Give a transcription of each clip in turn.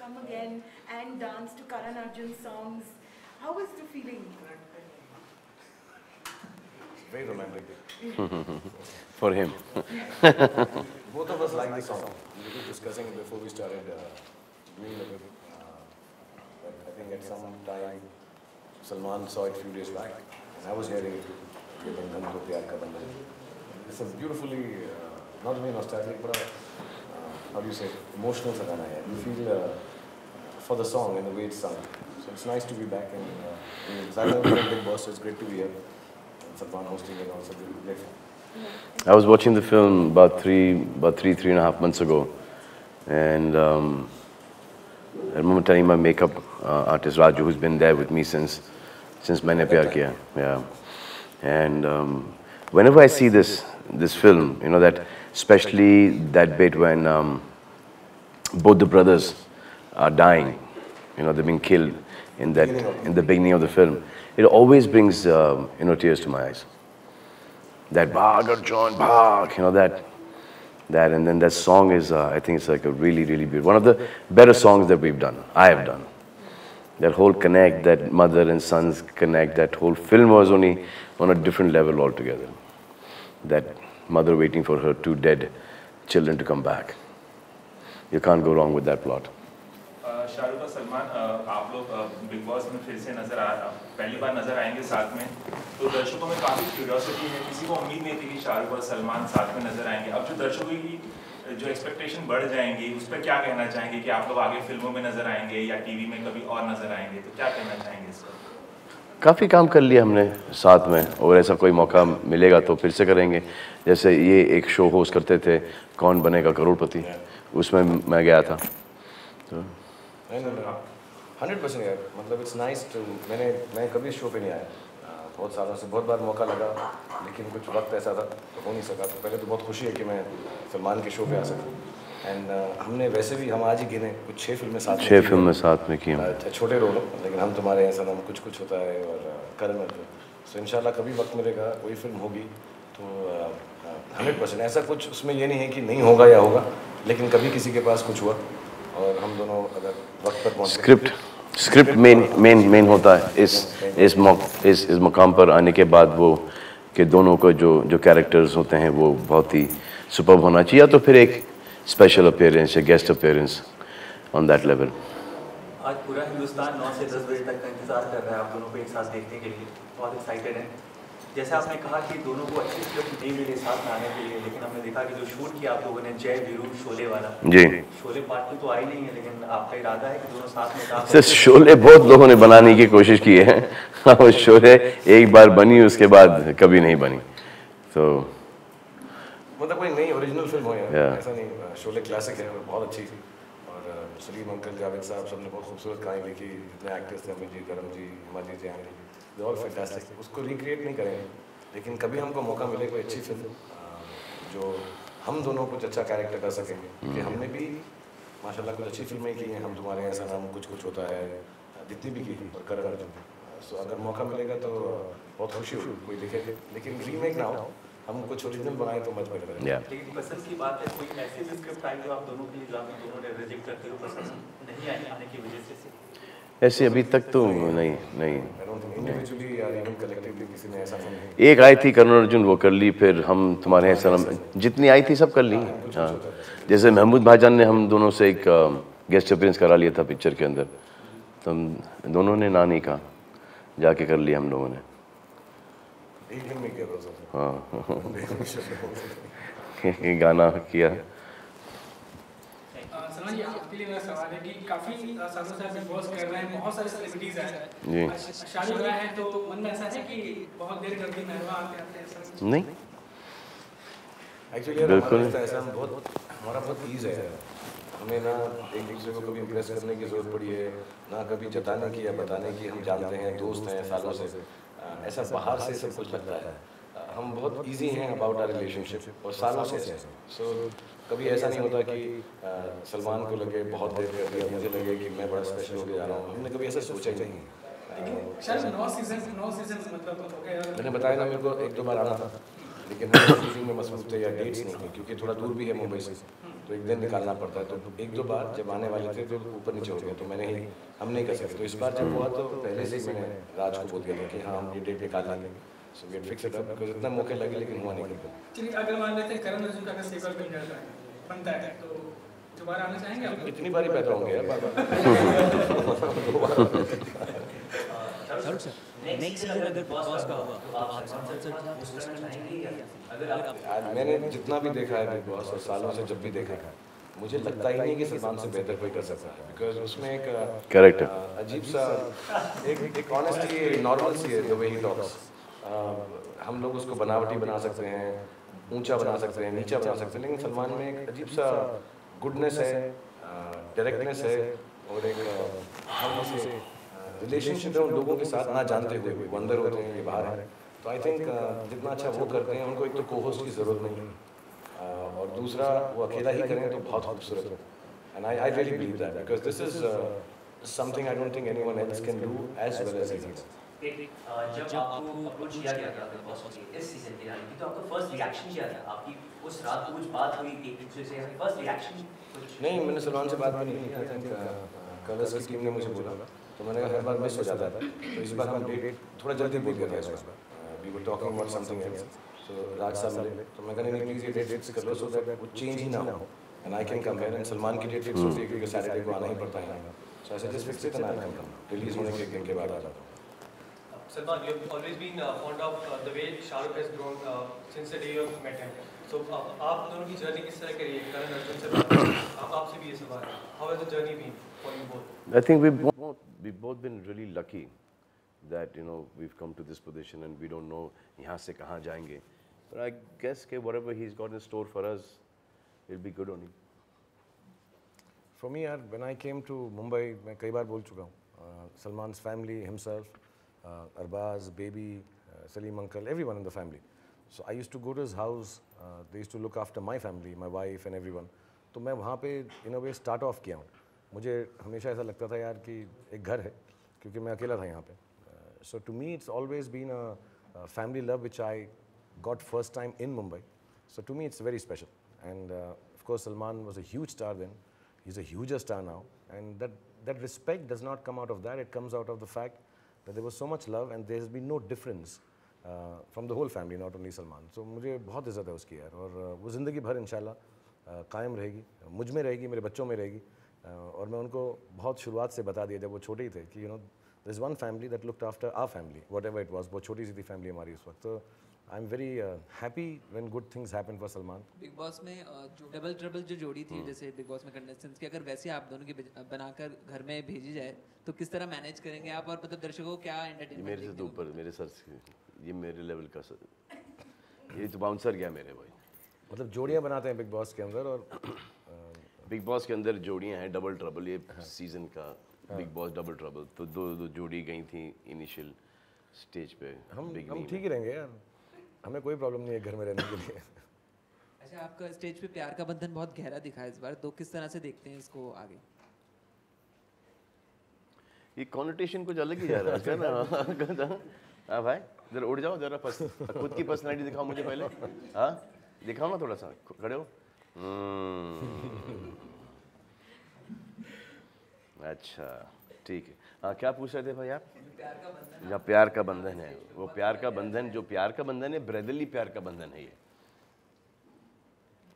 come again and dance to Karan Arjun songs. How was the feeling? Very romantic. For him. Both of us like the song. We were discussing it before we started doing it. But I think at some time, Salman saw it a few days back, and I was hearing it. Ye Bandhan To Pyar Ka Bandhan. It's a beautifully, not only nostalgic, but how do you say, emotional सा गाना है. You feel for the song and the way it's sung. So it's nice to be back in Zainab and Bigg Boss. So it's great to be here. Salman hosting it also great fun. I was watching the film about three and a half months ago, and I remember telling my makeup artist Raju, who's been there with me since Maine Pyar Kiya, yeah. And whenever I see this film, you know, that especially that bit when both the brothers are dying, you know, they're being killed in the beginning of the film, it always brings tears to my eyes. That Bhag Arjun, Bhag, you know, that, and then that song is, I think it's like a really, really beautiful, one of the better songs that we've done, I have done. That whole connect, that mother and sons connect, that whole film was only on a different level altogether. That mother waiting for her two dead children to come back. You can't go wrong with that plot. Shahrukh और सलमान आप लोग big boss में फिर से पहली बार नजर आएंगे साथ में, तो दर्शकों में काफी क्यूरियोसिटी है, किसी को उम्मीद नहीं थी कि शाहरुख और सलमान साथ में नजर आएंगे. अब जो दर्शकों की जो एक्सपेक्टेशन बढ़ जाएंगी, उस पर क्या कहना चाहेंगे कि आप लोग आगे फिल्मों में नजर आएंगे या टीवी में कभी और नजर आएंगे, तो क्या कहना चाहेंगे इस पर? काफ़ी काम कर लिया हमने साथ में, और ऐसा कोई मौका मिलेगा तो फिर से करेंगे. जैसे ये एक शो होस्ट करते थे, कौन बनेगा करोड़पति, उसमें मैं गया था. तो 100% यार, मतलब इट्स नाइस टू, मैं कभी शो पे नहीं आया बहुत सालों से, बहुत बार मौका लगा, लेकिन कुछ वक्त ऐसा था तो हो नहीं सका. तो पहले तो बहुत खुशी है कि मैं सलमान के शो पे आ सका. एंड हमने वैसे भी, हम आज ही गिने कुछ 6 फिल्में साथ में की. छोटे रोल, लेकिन हम तुम्हारे यहाँ सनम, कुछ होता है, और करण अर्जुन. सो इंशाल्लाह कभी वक्त मिलेगा, कोई फिल्म होगी तो 100% ऐसा कुछ उसमें ये नहीं है कि नहीं होगा या होगा, लेकिन कभी किसी के पास कुछ हुआ और हम दोनों अगर वक्त पर पहुँचे. स्क्रिप्ट मेन होता है इस मकाम पर आने के बाद, वो कि दोनों को जो कैरेक्टर्स होते हैं वो बहुत ही सुपर्ब होना चाहिए, या तो फिर एक स्पेशल अपीयरेंस या guest appearance on that level. आज पूरा हिंदुस्तान 9 से 10 बजे तक का इंतजार कर रहा है आप दोनों को एक साथ देखने के लिए, बहुत एक्साइटेड है. जैसे आपने कहा कि दोनों को अच्छी स्क्रिप्ट नहीं मिली साथ में आने के लिए, लेकिन हमने देखा कि जो शूट किया आप लोगों ने जय वीरू शोले वाला, जी, शोले पार्ट 2 तो आई नहीं है, लेकिन आपका इरादा है कि दोनों साथ में काम सिर्फ शोले बहुत लोगों ने बनाने की कोशिश की है. वो शोले एक बार बनी, उसके बाद कभी नहीं बनी. तो मतलब कोई नई ओरिजिनल फिल्म हो यार, ऐसा नहीं. शोले क्लासिक है, बहुत अच्छी, और सलीम अंकल, जावेद साहब, सबने बहुत खूबसूरत कहानी लिखी. जितने एक्टर्स थे, अमित जी, करम जी, हिमाजी जी, दे ऑल फैंटास्टिक. उसको रिक्रिएट नहीं करेंगे, लेकिन कभी हमको मौका मिले कोई अच्छी फिल्म जो हम दोनों कुछ अच्छा कैरेक्टर कर सकेंगे, कि हमने भी माशाल्लाह कुछ अच्छी फिल्में की हैं. हम तुम्हारे ऐसा नाम, कुछ होता है, जितनी भी की, और करण अर्जुन. सो अगर मौका मिलेगा तो बहुत खुशी होगी कोई देखेगा, लेकिन रीमेक ना हो, हम कुछ ओरिजिनल बनाए तो मच बेटर है. लेकिन पसंद की बात है, कोई ऐसी भी स्क्रिप्ट आई जो आप दोनों के लिए, जो आप दोनों ने रिजेक्ट करते हो पसंद नहीं आने की वजह से? ऐसे अभी तक तो नहीं. इंडिविजुअली या इवन कलेक्टिवली किसी ने ऐसा नहीं. एक आई थी करण अर्जुन, वो कर ली. फिर हम तुम्हारे हैं सनम, जितनी आई थी सब कर ली. हाँ, जैसे महमूद भाईजान ने हम दोनों से एक गेस्ट अपीयरेंस करा लिया था पिक्चर के अंदर, तो हम दोनों ने ना नहीं कहा, जाके कर लिया हम लोगों ने. हाँ गाना किया. सलमान जी, आपके लिए मेरा सवाल है कि काफी सालों से आप बिग बॉस कर रहे हैं, बहुत सारे सेलिब्रिटीज हैं जी, शादी हुआ है, तो मन में ऐसा है कि बहुत देर कर दी, मेहमान आते हैं ऐसा? नहीं, एक्चुअली बिल्कुल ऐसा हमारा बहुत ईज है. हमें ना एक दूसरे को कभी इम्प्रेस करने की ज़रूरत पड़ी है, ना कभी जताने की या बताने की. हम जानते हैं, दोस्त हैं सालों से, ऐसा बाहर से सब कुछ लगता है. हम बहुत इजी हैं अबाउट आवर रिलेशनशिप, और सालों से हैं. सो कभी ऐसा नहीं होता कि सलमान को लगे बहुत देर कर दिया, मुझे लगे कि मैं बड़ा स्पेशल होकर जा रहा हूँ. हमने कभी ऐसा सोचा ही नहीं. शायद 9 सीजन मतलब मैंने बताया ना, मेरे को 1-2 बार आना था, लेकिन मैं शूटिंग में मसरूफ थे या डेट्स नहीं थी, क्योंकि थोड़ा दूर भी है मुंबई से. तो एक दिन निकालना पड़ता है, तो एक दो बार जब आने वाले थे तो ऊपर नीचे हो गया, तो मैंने ही हम नहीं कर सकते, तो इस बार जब हुआ तो पहले से ही मैंने राज को बोल दिया था कि हाँ हम ये डेट निकाल लेंगे, so we fix it up, because इतना मौके लगे लेकिन हुआ नहीं कभी। चलिए अगर मान लेते हैं करण अर्जुन का अगर सेक्वल बन जाता है, बनता है, तो दोबारा आना चाहेंगे आप? इतनी बारी पैदा होंगे यार बाबा। शाहरुख सर, नेक्स्ट सीजन अगर बॉस का होगा तो आप सलमान सर को होस्ट करना चाहेंगे या अगर आप? मैंने जितना भी देखा है बिग बॉस और सालों से जब भी देखा है, मुझे लगता ही नहीं कि सलमान से बेहतर कोई कर सकता है, बिकॉज उसमें एक करेक्ट अजीब सा एक ऑनेस्टी है, नॉर्मल सी है द वे ही टॉक्स। हम लोग उसको बनावटी बना सकते हैं, ऊंचा बना सकते हैं, नीचा बना सकते हैं, लेकिन सलमान में एक अजीब सा गुडनेस है, डायरेक्टनेस है, और एक हम उसे रिलेशनशिप है उन लोगों के साथ ना जानते हुए वो अंदर होते हैं ये बाहर है, तो आई थिंक जितना अच्छा वो करते हैं उनको एक तो को होस्ट की ज़रूरत नहीं है, और दूसरा वो अकेला ही करें तो बहुत खूबसूरत है, and I really believe that because this is something I don't think anyone else can do as well as he does. जब आपको अप्रोच किया गया था बिग बॉस के इस सीजन के आने की, तो आपका फर्स्ट रिएक्शन क्या था? आपकी उस रात को कुछ बात हुई एक दूसरे से, फर्स्ट रिएक्शन कुछ? नहीं, मैंने सलमान से बात भी नहीं की, आई थिंक कलर्स की टीम ने मुझे बोला, तो मैंने हर बार मिस हो जाता था, तो इस बार हम डेट थोड़ा जल्दी बोल गया था इस बार, we were talking about something else, so Raj साहब मिले तो मैं कहने नहीं प्लीज़ ये डेट फिक्स कर लो सो दैट वो चेंज ही ना हो, and I can compare, and Salman की डेट फिक्स होती है क्योंकि सैटरडे को आना ही पड़ता है, so I just fix it and I come, release होने के एक दिन के बाद आ जाता हूँ। Salman, you have always been fond of the way Shahrukh has grown since the day you have met him. So, आप दोनों की जर्नी किस तरह की रही है? करण अर्जुन से बात आपसे भी ये सवाल है. How has the journey been for you both? I think we've both been really lucky that we've come to this position and we don't know यहाँ से कहाँ जाएंगे. But I guess that whatever he's got in store for us, it'll be good only. For me, यार, when I came to Mumbai, मैं कई बार बोल चुका हूँ, Salman's family himself, Arbaz, Baby, Salim uncle, everyone in the family. So I used to go to his house. They used to look after my family, my wife and everyone. तो मैं वहाँ पे in a way start off किया हूँ. मुझे हमेशा ऐसा लगता था यार कि एक घर है, क्योंकि मैं अकेला था यहाँ पे. So to me, it's always been a family love which I got first time in Mumbai. So to me, it's very special. And of course, Salman was a huge star then. He's a huger star now. And that respect does not come out of that. It comes out of the fact that there was so much love and there has been no difference from the whole family, not only Salman. So मुझे बहुत इज़्ज़त है उसकी यार, और वो ज़िंदगी भर इंशाल्लाह कायम रहेगी, मुझ में रहेगी, मेरे बच्चों में रहेगी, और मैं उनको बहुत शुरुआत से बता दिया जब वो छोटे ही थे कि there is one family that looked after our family, whatever it was. बहुत छोटी सी थी फैमिली हमारी उस वक्त, तो I'm very happy when good things happen for Salman. Big boss में जो डबल ट्रबल जो जोड़ी थी, जैसे बिग बॉस में कंटेस्टेंट्स की, अगर वैसे आप दोनों की बनाकर घर में भेजी जाए तो किस तरह मैनेज करेंगे आप, और मतलब दर्शकों को क्या एंटरटेनमेंट? मेरे से तो ऊपर, मेरे सर से, ये मेरे लेवल का सर, ये तो बाउंसर गया मेरे भाई. मतलब जोड़ियाँ बनाते हैं बिग बॉस के अंदर, और बिग बॉस के अंदर जोड़ियाँ हैं, डबल ट्रबल, ये सीजन का बिग बॉस डबल ट्रबल, तो दो जोड़ी गई थी इनिशियल स्टेज पे. हम ठीक ही रहेंगे यार, हमें कोई प्रॉब्लम नहीं है घर में रहने के लिए. अच्छा, आपका स्टेज पे प्यार का बंधन बहुत गहरा दिखा है इस बार, तो किस तरह से देखते हैं इसको आगे? ये कॉन्नोटेशन कुछ अलग ही जा रहा है ना. हाँ भाई, जरा उड़ जाओ, जरा खुद की पर्सनैलिटी दिखाओ मुझे पहले. हाँ, दिखाओ ना थोड़ा सा, खड़े हो. अच्छा ठीक है. हाँ, क्या पूछ रहे थे भाई आप? या प्यार का बंधन है, वो प्यार का बंधन, जो प्यार का बंधन है, ब्रदरली प्यार का बंधन है. ये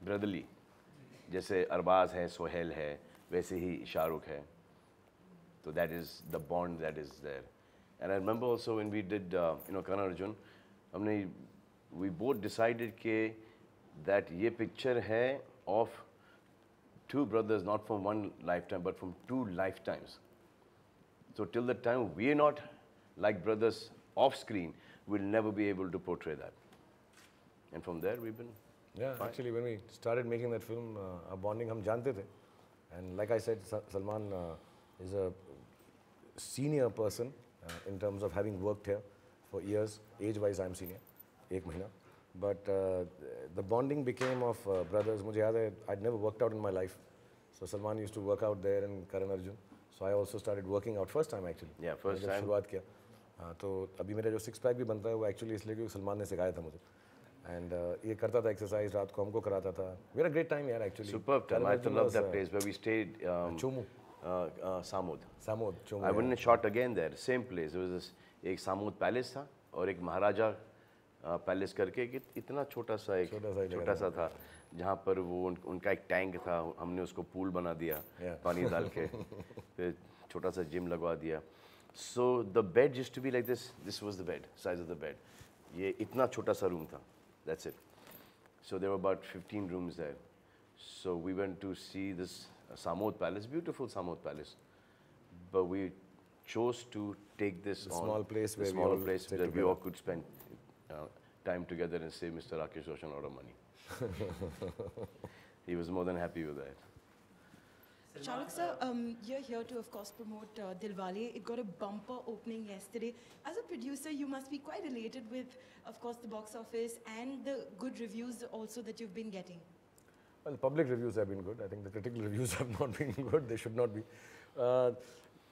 ब्रदरली, जैसे अरबाज है, सोहेल है, वैसे ही शाहरुख है. So that is the bond that is there. And I remember also when we did, Karan Arjun, we both decided that ये picture है of two brothers, not from one lifetime, but from two lifetimes. So till the time we are not like brothers off screen, we'll never be able to portray that. And from there we've been. Yeah, fine. Actually, when we started making that film, our bonding हम जानते थे. And like I said, Salman is a senior person in terms of having worked here for years. Age-wise, I'm senior, 1 महीना. But the bonding became of brothers. मुझे याद है, I'd never worked out in my life. So Salman used to work out there in Karan Arjun. So I also started working out first time actually. Yeah, first time. शुरुआत किया. हाँ, तो अभी मेरा जो 6 पैक भी बनता है वो एक्चुअली इसलिए क्योंकि सलमान ने सिखाया था मुझे. एंड ये करता था एक्सरसाइज, रात को हमको कराता था. We had a great time यार actually. Superb time. I love that place where we stayed. Chomu. Samod. Chomu. I went and shot again there. Same place. There was this एक सामोद पैलेस था और एक महाराजा पैलेस करके इतना छोटा सा था जहाँ पर वो उनका एक टैंक था, हमने उसको पूल बना दिया पानी डाल के, फिर छोटा सा जिम लगवा दिया. So the bed used to be like this. This was the bed, size of the bed. ये इतना छोटा सा रूम था. That's it. So there were about 15 rooms there. So we went to see this Samod Palace, beautiful Samod Palace. But we chose to take this small place where we all could spend time together and save Mr. Rakesh Roshan a lot of money. He was more than happy with that. Shah Rukh sir, you're here to of course promote Dilwale. It got a bumper opening yesterday. As a producer, you must be quite elated with, of course, the box office and the good reviews also that you've been getting. Well, public reviews have been good. I think the critical reviews have not been good. They should not be.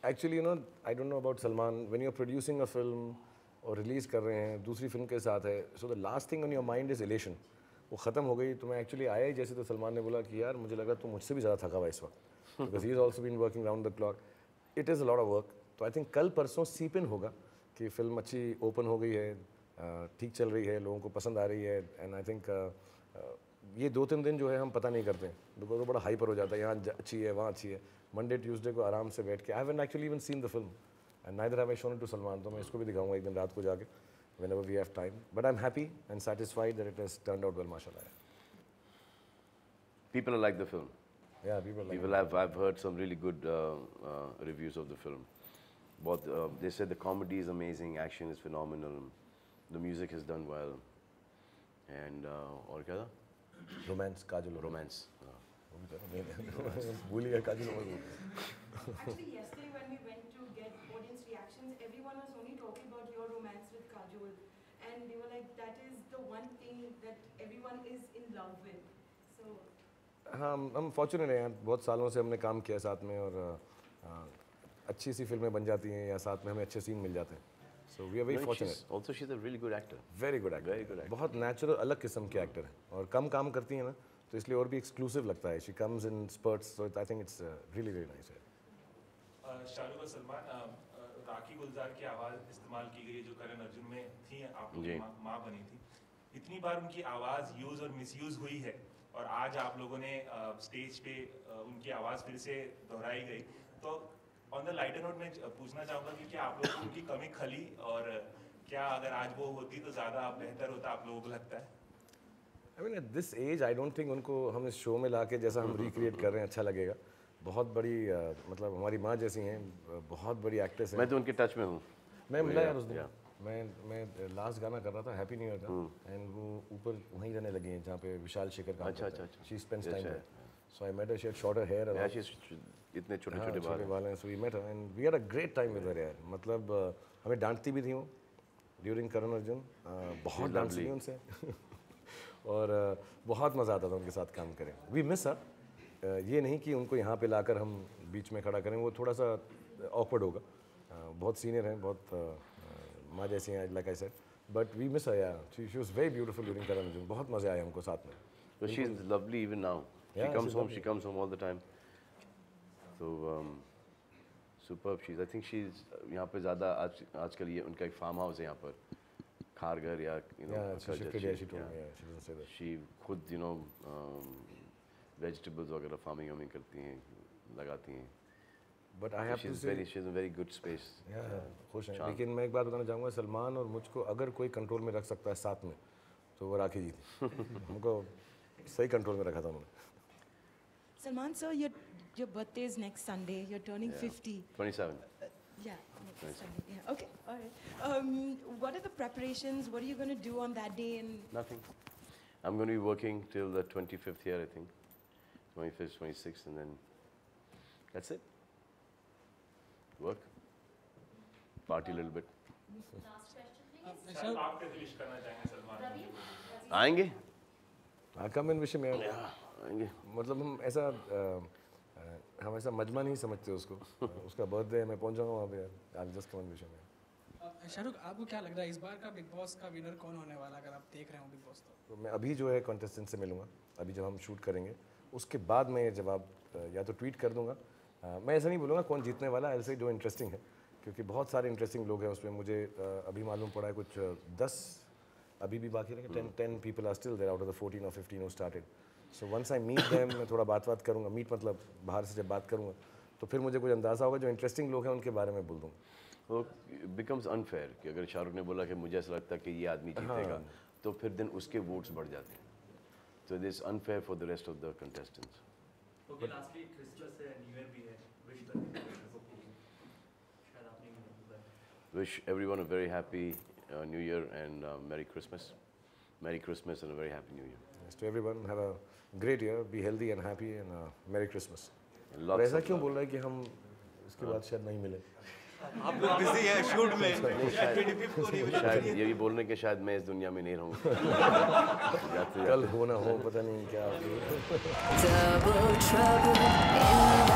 Actually, you know, I don't know about Salman. When you're producing a film or release कर रहे हैं, दूसरी film के साथ है, so the last thing on your mind is elation. वो ख़त्म हो गई तो मैं actually आया ही जैसे तो सलमान ने बोला कि यार मुझे लगा तू मुझसे भी ज़्यादा थका हुआ इस वक्त. Because he has also been working round the clock. It is a lot of work. तो I think कल परसों सीप इन होगा कि फिल्म अच्छी ओपन हो गई है, ठीक चल रही है, लोगों को पसंद आ रही है. एंड आई थिंक ये 2-3 दिन जो है हम पता नहीं करते हैं, बिकॉज वो बड़ा हाइपर हो जाता है, यहाँ अच्छी है वहाँ अच्छी है. मंडे ट्यूसडे को आराम से बैठ के I haven't actually even seen the film and neither have I shown it to Salman. तो मैं इसको भी दिखाऊंगा एक दिन रात को जाके whenever we have time. But I'm happy and satisfied that it has turned out well, mashallah. People like the film. Yeah, people I've heard some really good reviews of the film. But they said the comedy is amazing, action is phenomenal, the music is done well, and और क्या था? Romance, Kajol. Romance. भूल गया Kajol. Actually, yesterday when we went to get audience reactions, everyone was only talking about your romance with Kajol, and they were like, that is the one thing that everyone is in love with. So. हाँ, हम fortunate हैं यार, बहुत सालों से हमने काम किया साथ में और अच्छी सी फिल्में बन जाती हैं या साथ में हमें अच्छे सीन मिल जाते हैं. So we are very fortunate. Also she's a really good actor. Very good actor. बहुत नेचुरल अलग किस्म के एक्टर हैं और कम काम करती हैं ना, तो इसलिए और भी एक्सक्लूसिव लगता है. She comes in spurts, so I think it's really very nice. Shahrukh और सलमान, राखी गुलजार की आवाज़ इस्तेमाल की गई जो करण अर्जुन में थी, आप लोगों की माँ बनी थी. इतनी बार उनकी आवाज़ यूज़ और मिसयूज़ हुई है और आज आप लोगों ने स्टेज पे उनकी आवाज़ फिर से दोहराई गई. तो ऑन द लाइटर नोट में पूछना चाहूँगा कि क्या आप लोगों को उनकी कमी खली और क्या अगर आज वो होती तो ज़्यादा बेहतर होता आप लोगों को लगता है? I mean at this age I don't think उनको हम इस शो में लाके जैसा हम रिक्रिएट कर रहे हैं अच्छा लगेगा. बहुत बड़ी मतलब हमारी माँ जैसी हैं, बहुत बड़ी एक्ट्रेस है. मैं तो उनके टच में हूँ. मैं मिला यार उस दिन. मैं लास्ट गाना कर रहा था हैप्पी न्यू ईयर का एंड वो ऊपर वहीं रहने लगी हैं जहाँ पे विशाल शेखर का. अच्छा. She spends time there. So I met her. She had shorter hair. इतने छोटे बाल हैं. So we met her and we had a great time with her यार. मतलब हमें डांटती भी थी वो ड्यूरिंग करण अर्जुन. बहुत डांटती थी उनसे और बहुत मज़ा आता था उनके साथ काम करें. We miss her. ये नहीं कि उनको यहाँ पे लाकर हम बीच में खड़ा करें, वो थोड़ा सा ऑकवर्ड होगा. बहुत सीनियर हैं, बहुत माँ जैसी हैं like I said. But we miss her यार. She was very beautiful during Karan Arjun. बहुत मज़े आए हमको साथ में. So she is lovely even now. She comes home all the time. So superb. I think she's यहाँ पे ज़्यादा आजकल ये उनका एक फार्म हाउस है यहाँ पर, खारघर या she खुद vegetables वगैरह फार्मिंग करती हैं, लगाती हैं. But I have to say she's in very good space. खुश हैं. लेकिन मैं एक बात बताना चाहूँगा, सलमान और मुझको अगर कोई कंट्रोल में रख सकता है साथ में तो वो राखी जी थी. हमको सही कंट्रोल में रखा था उन्होंने. Salman sir, your birthday is next Sunday. You're turning 50. 27. Yeah, next Sunday. Yeah. Okay, all right. What are the preparations? What are you going to do on that day? And nothing. I'm going to be working till the 25th here, I think. 25th, 26th, and then that's it. Work. Party a little bit. Last question, please. आप कैसे wish करना चाहेंगे सलमान? आएंगे? हाँ, come and wish him here. आएंगे. मतलब हम ऐसा मजमा नहीं समझते उसको. उसका बर्थडे है, मैं पहुंच जाऊंगा वहाँ पे यार. I'll just come and wish him here. Shahrukh, आपको क्या लग रहा है इस बार का बिग बॉस का विनर कौन होने वाला, अगर आप देख रहे हो बिग बॉस? तो मैं अभी जो है कॉन्टेस्टेंट से मिलूंगा, अभी जब हम शूट करेंगे उसके बाद मैं ये जवाब या तो ट्वीट कर दूंगा। मैं ऐसा नहीं बोलूँगा कौन जीतने वाला है, ऐसे जो इंटरेस्टिंग है, क्योंकि बहुत सारे इंटरेस्टिंग लोग हैं उसमें। मुझे अभी मालूम पड़ा है कुछ 10 अभी भी बाकी रहेंगे, 10 people are still there out of the 14 or 15 who started. So once I meet them, मैं थोड़ा बात करूँगा, मीट मतलब बाहर से जब बात करूँगा तो फिर मुझे कुछ अंदाज़ा होगा, जो इंटरेस्टिंग लोग हैं उनके बारे में बोल दूँगा। वो बिकम्स अनफेयर कि अगर शाहरुख ने बोला कि मुझे ऐसा लगता है कि ये आदमी जीतेगा, तो फिर दिन उसके वोट्स बढ़ जाते हैं, तो this unfair for the rest of the contestants. Okay, lastly Christmas है, न्यू ईयर भी है, विश करते हैं शायद आपने Wish everyone a very happy New Year and Merry Christmas. Merry Christmas and a very happy New Year. Yes, to everyone, have a great year, be healthy and happy and Merry Christmas. और ऐसा क्यों बोल रहा है कि हम इसके बाद शायद नहीं मिले? आप लोग बिजी हैं शूट में, शायद यही बोलने के शायद मैं इस दुनिया में नहीं रहूँगा। कल हो ना हो, पता नहीं क्या। Double trouble in